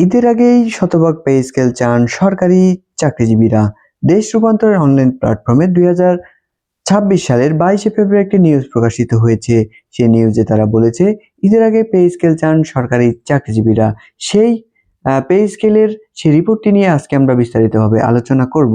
ঈদের আগেই শতভাগ পে স্কেল চান সরকারি চাকরিজীবীরা। দেশ রূপান্তরের অনলাইন প্ল্যাটফর্মে 2026 সালের 22শে ফেব্রুয়ারি একটি নিউজ প্রকাশিত হয়েছে। সেই নিউজে তারা বলেছে, ঈদের আগে পে স্কেল চান সরকারি চাকরিজীবীরা। সেই পে স্কেলের সেই রিপোর্টটি নিয়ে আজকে আমরা বিস্তারিতভাবে আলোচনা করব।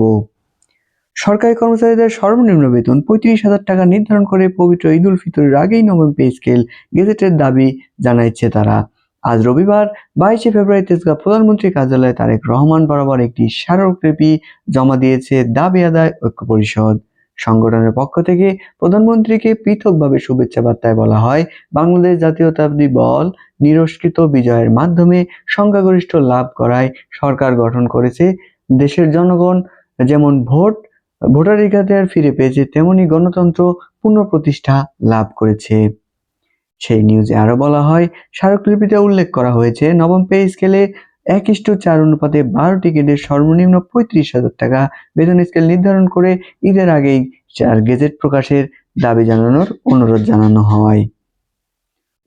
সরকারি কর্মচারীদের সর্বনিম্ন বেতন 35,000 টাকা নির্ধারণ করে পবিত্র ঈদ উল ফিতরের আগেই নবম পে স্কেল গেজেটের দাবি জানাইছে তারা। আজ রবিবার 22শে ফেব্রুয়ারি তেজগাঁও প্রধানমন্ত্রী কার্যালয়ে তারেক রহমান বরাবর একটি স্মারকলিপি জমা দিয়েছে দাবি আদায় ঐক্য পরিষদ। সংগঠনের পক্ষ থেকে প্রধানমন্ত্রীকে পৃথকভাবে শুভেচ্ছা বার্তায় বলা হয়, বাংলাদেশ জাতীয়তাবাদী দল নিরস্কৃত বিজয়ের মাধ্যমে সংখ্যাগরিষ্ঠ লাভ করায় সরকার গঠন করেছে। দেশের জনগণ যেমন ভোটাধিকার ফিরে পেয়েছে, তেমনি গণতন্ত্র পুনঃপ্রতিষ্ঠা লাভ করেছে। সেই নিউজে আরো বলা হয়, স্মারকলিপিতে উল্লেখ করা হয়েছে, নবম পে স্কেলে 1:4 অনুপাতে 12টি গ্রেডের সর্বনিম্ন 35,000 টাকা বেতন স্কেল নির্ধারণ করে ঈদের আগেই গেজেট প্রকাশের দাবি জানানোর অনুরোধ জানানো হয়।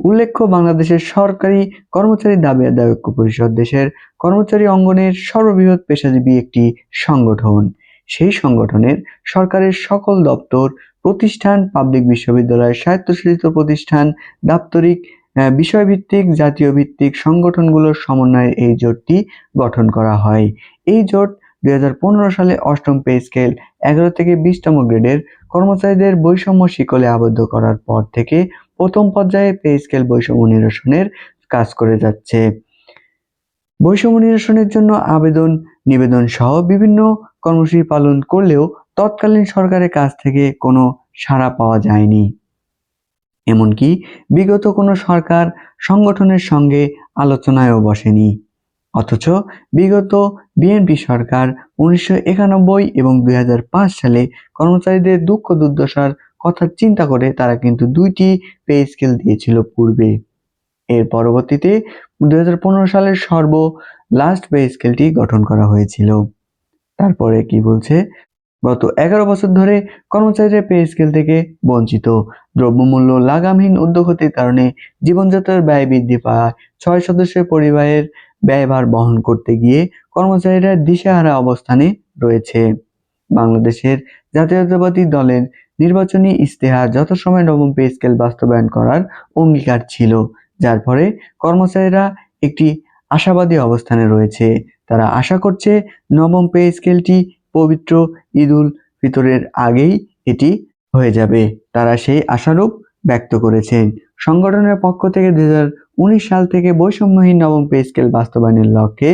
উল্লেখ্য, বাংলাদেশের সরকারি কর্মচারী দাবি আদায় ঐক্য পরিষদ দেশের কর্মচারী অঙ্গনের সর্ববৃহৎ পেশাজীবী একটি সংগঠন। সেই সংগঠনের সরকারের সকল দপ্তর, প্রতিষ্ঠান, পাবলিক বিশ্ববিদ্যালয়, স্বায়ত্তশাসিত প্রতিষ্ঠান, দাপ্তরিক, বিষয়ভিত্তিক, জাতীয় ভিত্তিক সংগঠনগুলোর সমন্বয়ে এই জোটটি গঠন করা হয়। এই জোট 2015 সালে অষ্টম পে স্কেল 11 থেকে 20তম গ্রেডের কর্মচারীদের বৈষম্য শিকলে আবদ্ধ করার পর থেকে প্রথম পর্যায়ে পে স্কেল বৈষম্য নিরসনের কাজ করে যাচ্ছে। বৈষম্য নিরসনের জন্য নিবেদন সহ বিভিন্ন কর্মসূচি পালন করলেও তৎকালীন সরকারের কাছ থেকে কোনো সাড়া পাওয়া যায়নি। এমনকি বিগত কোনো সরকার সংগঠনের সঙ্গে আলোচনায়ও বসেনি। অথচ বিগত বিএনপি সরকার 1991 এবং 2005 সালে কর্মচারীদের দুঃখ দুর্দশার কথা চিন্তা করে তারা কিন্তু 2টি পে স্কেল দিয়েছিল পূর্বে। এর পরবর্তীতে 2015 সালের লাস্ট পে স্কেলটি গঠন করা হয়েছিল। তারপরে কি বলছে, গত 11 বছর ধরে কর্মচারীরা পে স্কেল থেকে বঞ্চিত। দ্রব্যমূল্য লাগামহীন ঊর্ধ্বগতির কারণে জীবনযাত্রার ব্যয় বৃদ্ধি পায়। 6 সদস্যের পরিবারের ব্যয়ভার বহন করতে গিয়ে কর্মচারীরা দিশেহারা অবস্থানে রয়েছে। বাংলাদেশের জাতীয়তাবাদী দলের নির্বাচনী ইশতেহার যথাসময়ে নবম পে স্কেল বাস্তবায়ন করার অঙ্গীকার ছিল, যার ফলে কর্মচারীরা একটি আশাবাদী অবস্থানে রয়েছে। তারা আশা করছে নবম পে স্কেলটি পবিত্র ঈদ উল ফিতরের আগেই এটি হয়ে যাবে। তারা সেই আশারূপ ব্যক্ত করেছেন। সংগঠনের পক্ষ থেকে 2019 সাল থেকে বৈষম্যহীন নবম পে স্কেল বাস্তবায়নের লক্ষ্যে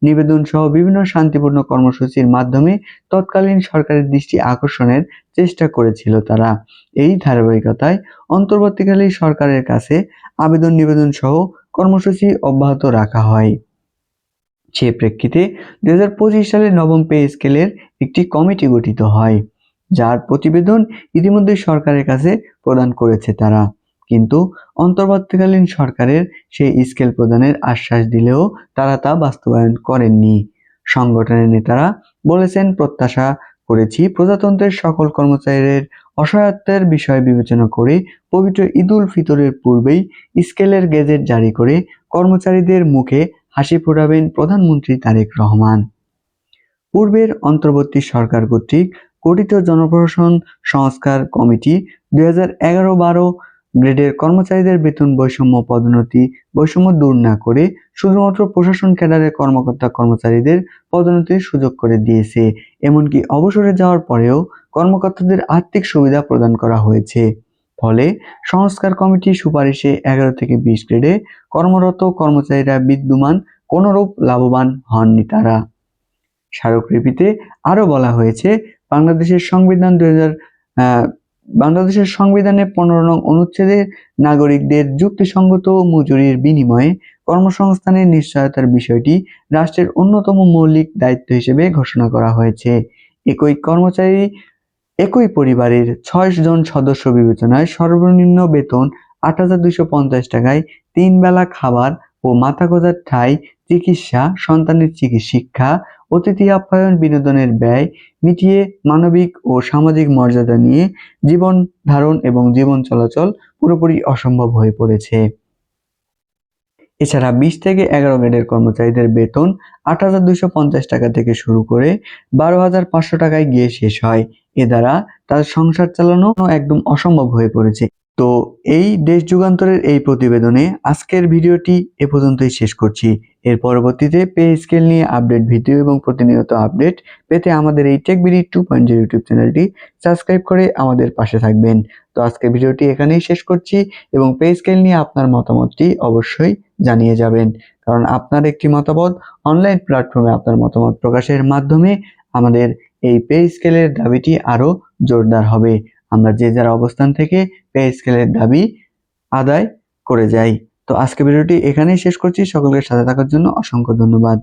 নিবেদন সহ বিভিন্ন শান্তিপূর্ণ কর্মসূচির মাধ্যমে তৎকালীন সরকারের দৃষ্টি আকর্ষণের চেষ্টা করেছিল তারা। এই ধারাবাহিকতায় অন্তর্বর্তীকালীন সরকারের কাছে নিবেদন সহ কর্মসূচি অব্যাহত রাখা হয়। সে প্রেক্ষিতে 2025 সালে নবম পে স্কেলের একটি কমিটি গঠিত হয়, যার প্রতিবেদন ইতিমধ্যে সরকারের কাছে প্রদান করেছে তারা। কিন্তু অন্তর্বর্তীকালীন সরকারের সেই স্কেল প্রদানের আশ্বাস দিলেও তারা তা বাস্তবায়ন করেননি। সংগঠনের নেতারা বলেছেন, প্রত্যাশা করেছি প্রজাতন্ত্রের সকল কর্মচারীদের অসহায়ত্বের বিষয় বিবেচনা করে পবিত্র ঈদ উল ফিতরের পূর্বেই স্কেলের গেজেট জারি করে কর্মচারীদের মুখে হাসি ফোটাবেন প্রধানমন্ত্রী তারেক রহমান। পূর্বের অন্তর্বর্তী সরকার কর্তৃক গঠিত জনপ্রশাসন সংস্কার কমিটি 2011-12 গ্রেডের কর্মচারীদের বেতন পদোন্নতি বৈষম্য দূর না করে শুধুমাত্র প্রশাসন ক্যাডারের কর্মচারীদের পদোন্নতির সুযোগ করে দিয়েছে। এমনকি অবসরে যাওয়ার পরেও কর্মকর্তাদের আর্থিক সুবিধা প্রদান করা হয়েছে। ফলে সংস্কার কমিটির সুপারিশে 11 থেকে 20 গ্রেডে কর্মরত কর্মচারীরা বিদ্যমান কোনরূপ লাভবান হননি তারা। স্মারকলিপিতে আরো বলা হয়েছে, বাংলাদেশের সংবিধানে 15 নং অনুচ্ছেদে নাগরিকদের যুক্তিসঙ্গত মজুরির বিনিময়ে কর্মসংস্থানের নিশ্চয়তার বিষয়টি রাষ্ট্রের অন্যতম মৌলিক দায়িত্ব হিসেবে ঘোষণা করা হয়েছে। একই পরিবারের 6 জন সদস্য বিবেচনায় সর্বনিম্ন বেতন 8,250 টাকায় 3 বেলা খাবার ও মাথা গোঁজার ঠাঁই, চিকিৎসা, সন্তানের শিক্ষা, অতিথি আপ্যায়ন, বিনোদনের ব্যয় মিটিয়ে মানবিক ও সামাজিক মর্যাদা নিয়ে জীবন ধারণ এবং জীবন চলাচল পুরোপুরি অসম্ভব হয়ে পড়েছে। এছাড়া 20 থেকে 11 গ্রেডের কর্মচারীদের বেতন 8,250 টাকা থেকে শুরু করে 12,500 টাকায় গিয়ে শেষ হয়। এ দ্বারা তার সংসার চালানো একদম অসম্ভব হয়ে পড়েছে। তো এই দেশ যুগান্তরের এই প্রতিবেদনে আজকের ভিডিওটি এ পর্যন্তই শেষ করছি। এর পরবর্তীতে পে স্কেল নিয়ে আপডেট ভিডিও এবং প্রতিনিয়ত আপডেট পেতে আমাদের এই টেকবিডি 2.0 ইউটিউব চ্যানেলটি সাবস্ক্রাইব করে আমাদের পাশে থাকবেন। তো আজকের ভিডিওটি এখানেই শেষ করছি এবং পে স্কেল নিয়ে আপনার মতামতটি অবশ্যই জানিয়ে যাবেন, কারণ আপনার একটি মতামত অনলাইন প্ল্যাটফর্মে আপনার মতামত প্রকাশের মাধ্যমে আমাদের এই পে স্কেলের দাবিটি আরো জোরদার হবে। আমরা যে যার অবস্থান থেকে পে স্কেলের দাবি আদায় করে যাই। তো আজকে ভিডিওটি এখানেই শেষ করছি। সকলের সাথে থাকার জন্য অসংখ্য ধন্যবাদ।